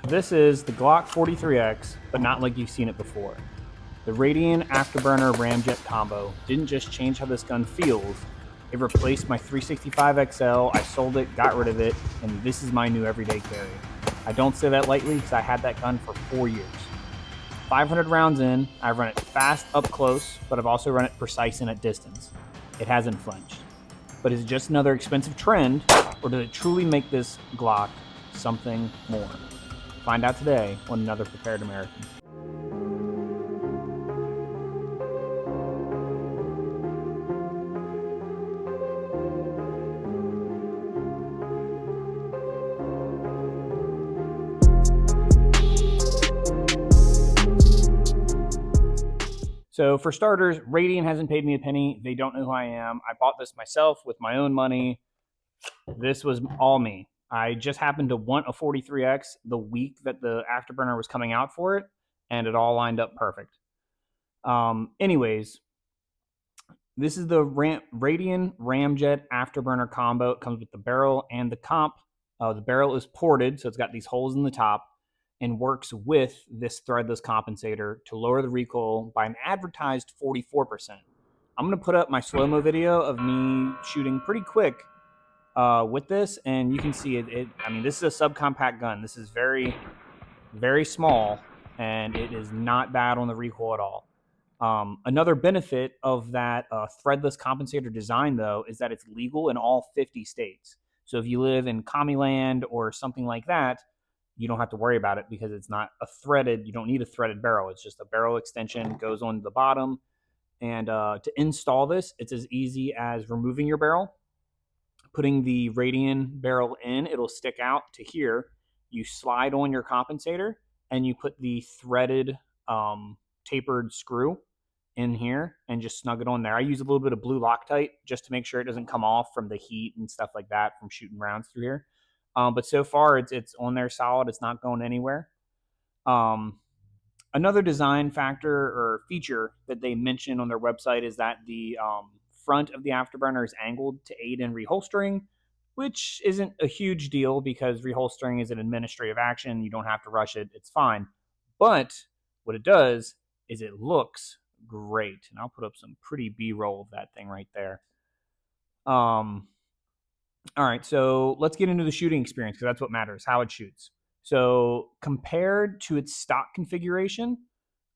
This is the Glock 43X, but not like you've seen it before. The Radian Afterburner Ramjet combo didn't just change how this gun feels, it replaced my 365XL, I sold it, got rid of it, and this is my new everyday carry. I don't say that lightly because I had that gun for 4 years. 500 rounds in, I've run it fast up close, but I've also run it precise and at distance. It hasn't flinched. But is it just another expensive trend, or does it truly make this Glock something more? Find out today on Another Prepared American. So for starters, Radian hasn't paid me a penny. They don't know who I am. I bought this myself with my own money. This was all me. I just happened to want a 43X the week that the Afterburner was coming out for it, and it all lined up perfect. Anyways, this is the Radian Ramjet Afterburner combo. It comes with the barrel and the comp. The barrel is ported, so it's got these holes in the top, and works with this threadless compensator to lower the recoil by an advertised 44%. I'm going to put up my slow-mo video of me shooting pretty quick with this, and you can see it. I mean, this is a subcompact gun. This is very, very small, and it is not bad on the recoil at all. Another benefit of that threadless compensator design, though, is that it's legal in all 50 states. So if you live in commie land or something like that, you don't have to worry about it because it's not a threaded, you don't need a threaded barrel. It's just a barrel extension, goes on the bottom. And to install this, it's as easy as removing your barrel, putting the Radian barrel in, it'll stick out to here. You slide on your compensator and you put the threaded tapered screw in here and just snug it on there. I use a little bit of blue Loctite just to make sure it doesn't come off from the heat and stuff like that from shooting rounds through here. But so far it's on there solid. It's not going anywhere. Another design factor or feature that they mention on their website is that the front of the Afterburner is angled to aid in reholstering, which isn't a huge deal because reholstering is an administrative action. You don't have to rush it. It's fine. But what it does is it looks great. And I'll put up some pretty B-roll of that thing right there. All right, so let's get into the shooting experience because that's what matters, how it shoots. So compared to its stock configuration,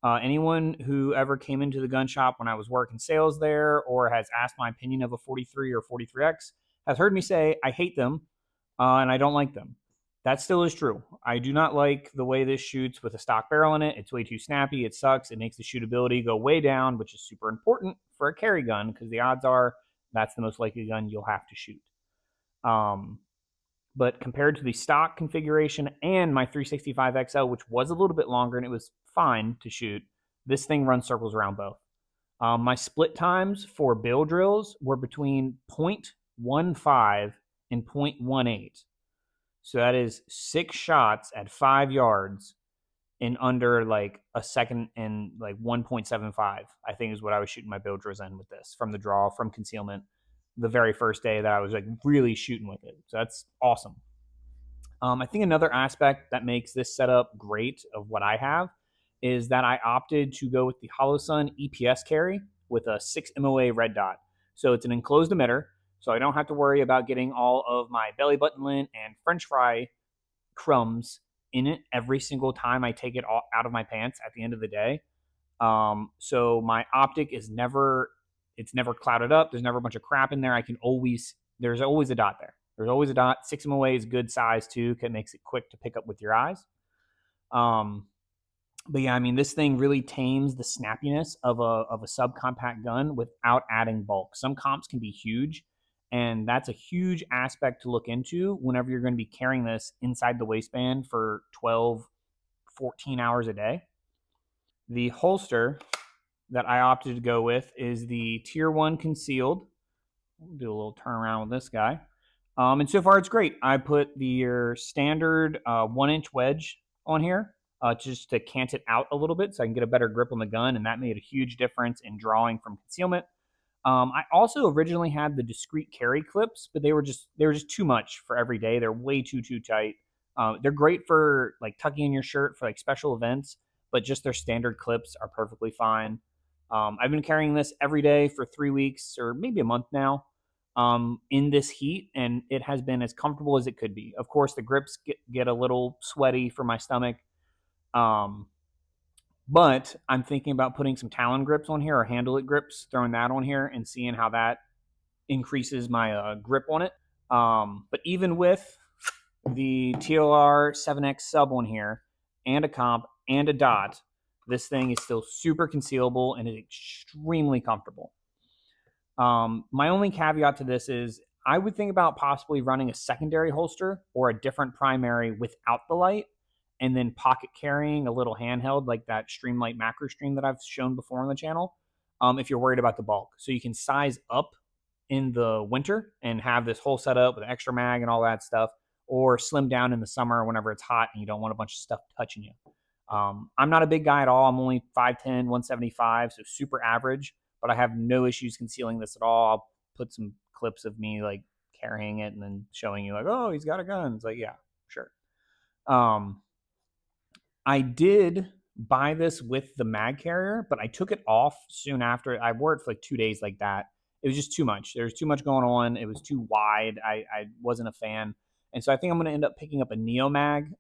anyone who ever came into the gun shop when I was working sales there or has asked my opinion of a 43 or 43X has heard me say I hate them and I don't like them. That still is true. I do not like the way this shoots with a stock barrel in it. It's way too snappy. It sucks. It makes the shootability go way down, which is super important for a carry gun because the odds are that's the most likely gun you'll have to shoot. But compared to the stock configuration and my 365XL, which was a little bit longer and it was fine to shoot, this thing runs circles around both. My split times for bill drills were between 0.15 and 0.18. So that is 6 shots at 5 yards in under like a second and like 1.75, I think is what I was shooting my bill drills in with this from the draw, from concealment, the very first day that I was like really shooting with it. So that's awesome. I think another aspect that makes this setup great of what I have is that I opted to go with the Holosun EPS carry with a 6 MOA red dot. So it's an enclosed emitter, so I don't have to worry about getting all of my belly button lint and french fry crumbs in it every single time I take it out of my pants at the end of the day. So my optic is never clouded up. There's never a bunch of crap in there. There's always a dot there. There's always a dot. 6 MOA is good size too. It makes it quick to pick up with your eyes. But yeah, I mean, this thing really tames the snappiness of a subcompact gun without adding bulk. Some comps can be huge, and that's a huge aspect to look into whenever you're going to be carrying this inside the waistband for 12, 14 hours a day. The holster that I opted to go with is the Tier 1 concealed. We'll do a little turnaround with this guy. And so far it's great. I put your standard 1-inch wedge on here just to cant it out a little bit so I can get a better grip on the gun, and that made a huge difference in drawing from concealment. I also originally had the discrete carry clips, but they were just too much for every day. They're way too tight. They're great for like tucking in your shirt for like special events, but just their standard clips are perfectly fine. I've been carrying this every day for 3 weeks or maybe a month now, in this heat, and it has been as comfortable as it could be. Of course, the grips get a little sweaty for my stomach, um, but I'm thinking about putting some Talon grips on here or handle-it grips, throwing that on here and seeing how that increases my grip on it. But even with the TLR7X Sub on here and a comp and a dot, this thing is still super concealable and is extremely comfortable. My only caveat to this is I would think about possibly running a secondary holster or a different primary without the light, and then pocket carrying a little handheld like that Streamlight macro stream that I've shown before on the channel, if you're worried about the bulk. So you can size up in the winter and have this whole setup with extra mag and all that stuff, or slim down in the summer whenever it's hot and you don't want a bunch of stuff touching you. I'm not a big guy at all. I'm only 5'10", 175, so super average, but I have no issues concealing this at all. I'll put some clips of me like carrying it and then showing you like, oh, he's got a gun. It's like, yeah, sure. I did buy this with the mag carrier, but I took it off soon after. I wore it for like 2 days like that. It was just too much. There was too much going on. It was too wide. I wasn't a fan. And so I think I'm going to end up picking up a Neo Mag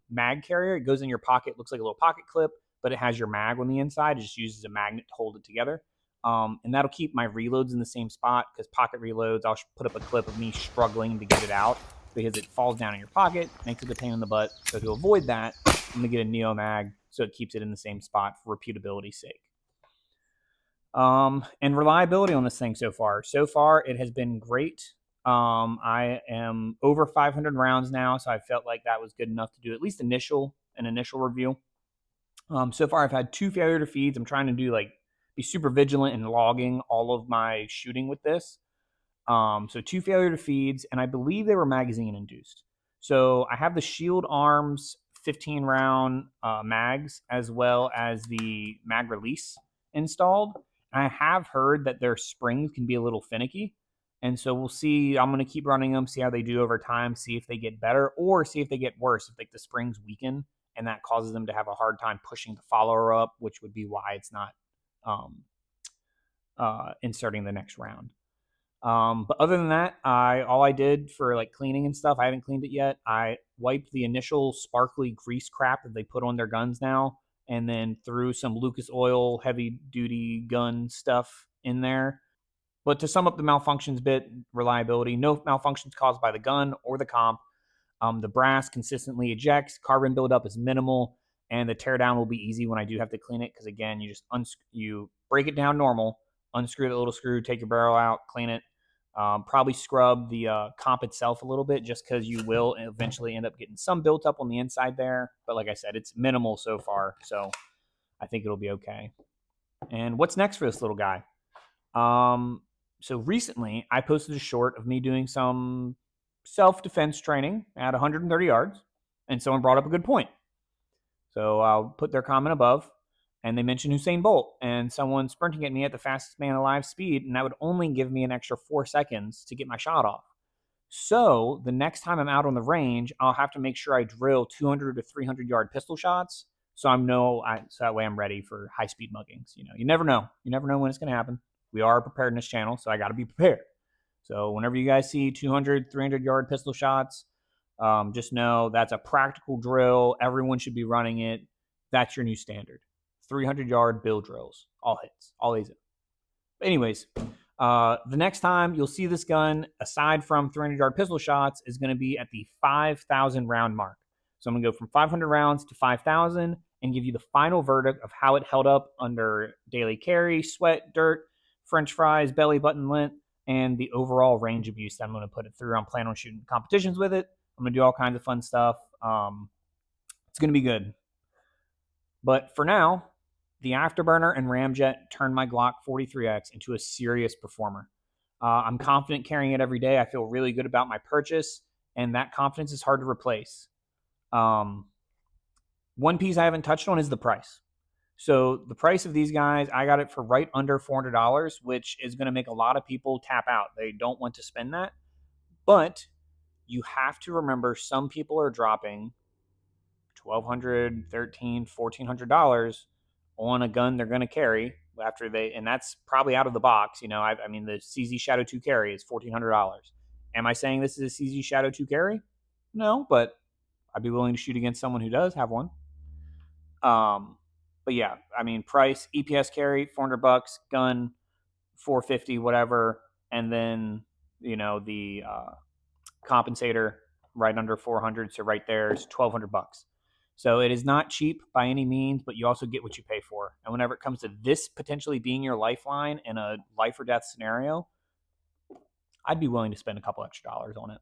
mag carrier. It goes in your pocket, looks like a little pocket clip, but it has your mag on the inside. It just uses a magnet to hold it together. And that'll keep my reloads in the same spot, because pocket reloads, I'll put up a clip of me struggling to get it out because it falls down in your pocket, makes it a pain in the butt. So to avoid that, I'm going to get a Neo Mag so it keeps it in the same spot for repeatability's sake. And reliability on this thing so far. So far, it has been great. I am over 500 rounds now, so I felt like that was good enough to do at least an initial review. So far, I've had 2 failure to feeds. I'm trying to do like be super vigilant in logging all of my shooting with this. So 2 failure to feeds, and I believe they were magazine induced. So I have the Shield Arms 15 round mags as well as the mag release installed. I have heard that their springs can be a little finicky. And so we'll see. I'm going to keep running them, see how they do over time, see if they get better or see if they get worse, if like the springs weaken and that causes them to have a hard time pushing the follower up, which would be why it's not inserting the next round. But other than that, all I did for like cleaning and stuff, I haven't cleaned it yet. I wiped the initial sparkly grease crap that they put on their guns now, and then threw some Lucas Oil heavy duty gun stuff in there. But to sum up the malfunctions bit, reliability, no malfunctions caused by the gun or the comp. The brass consistently ejects, carbon buildup is minimal, and the teardown will be easy when I do have to clean it, because again, you just you break it down normal, unscrew the little screw, take your barrel out, clean it. Probably scrub the comp itself a little bit, just because you will eventually end up getting some built up on the inside there. But like I said, it's minimal so far, so I think it'll be okay. And what's next for this little guy? So recently, I posted a short of me doing some self-defense training at 130 yards, and someone brought up a good point. So I'll put their comment above, and they mentioned Usain Bolt and someone sprinting at me at the fastest man alive speed, and that would only give me an extra 4 seconds to get my shot off. So the next time I'm out on the range, I'll have to make sure I drill 200 to 300 yard pistol shots, so so that way I'm ready for high speed muggings. You never know. You never know when it's going to happen. We are a preparedness channel, so I got to be prepared. So whenever you guys see 200, 300 yard pistol shots, just know that's a practical drill. Everyone should be running it. That's your new standard. 300 yard bill drills, all hits, all AZ. But anyways, the next time you'll see this gun, aside from 300 yard pistol shots, is going to be at the 5,000 round mark. So I'm going to go from 500 rounds to 5,000 and give you the final verdict of how it held up under daily carry, sweat, dirt, French fries, belly button lint, and the overall range of use that I'm going to put it through. I'm planning on shooting competitions with it. I'm going to do all kinds of fun stuff. It's going to be good. But for now, the Afterburner and Ramjet turned my Glock 43X into a serious performer. I'm confident carrying it every day. I feel really good about my purchase, and that confidence is hard to replace. One piece I haven't touched on is the price. So the price of these guys, I got it for right under $400, which is going to make a lot of people tap out. They don't want to spend that. But you have to remember some people are dropping $1,200, $1,300, $1,400 on a gun they're going to carry after they, and that's probably out of the box. You know, I mean, the CZ Shadow 2 carry is $1,400. Am I saying this is a CZ Shadow 2 carry? No, but I'd be willing to shoot against someone who does have one. But yeah, I mean, price, EPS carry, $400, gun, $450, whatever, and then you know the compensator right under 400. So right there is $1,200. So it is not cheap by any means, but you also get what you pay for. And whenever it comes to this potentially being your lifeline in a life or death scenario, I'd be willing to spend a couple extra dollars on it.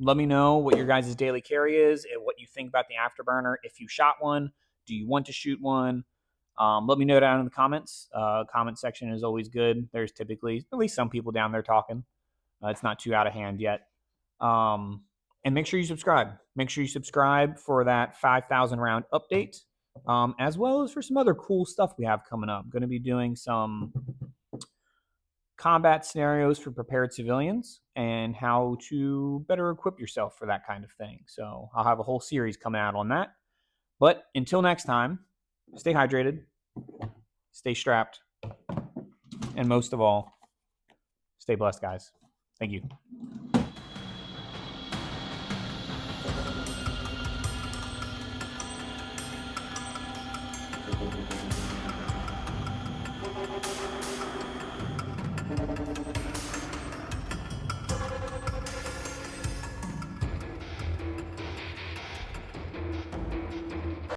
Let me know what your guys' daily carry is and what you think about the Afterburner. If you shot one, do you want to shoot one? Let me know down in the comments. Comment section is always good. There's typically at least some people down there talking. It's not too out of hand yet. And make sure you subscribe. Make sure you subscribe for that 5,000 round update, as well as for some other cool stuff we have coming up. I'm going to be doing some combat scenarios for prepared civilians and how to better equip yourself for that kind of thing. So I'll have a whole series coming out on that. But until next time, stay hydrated, stay strapped, and most of all, stay blessed, guys. Thank you.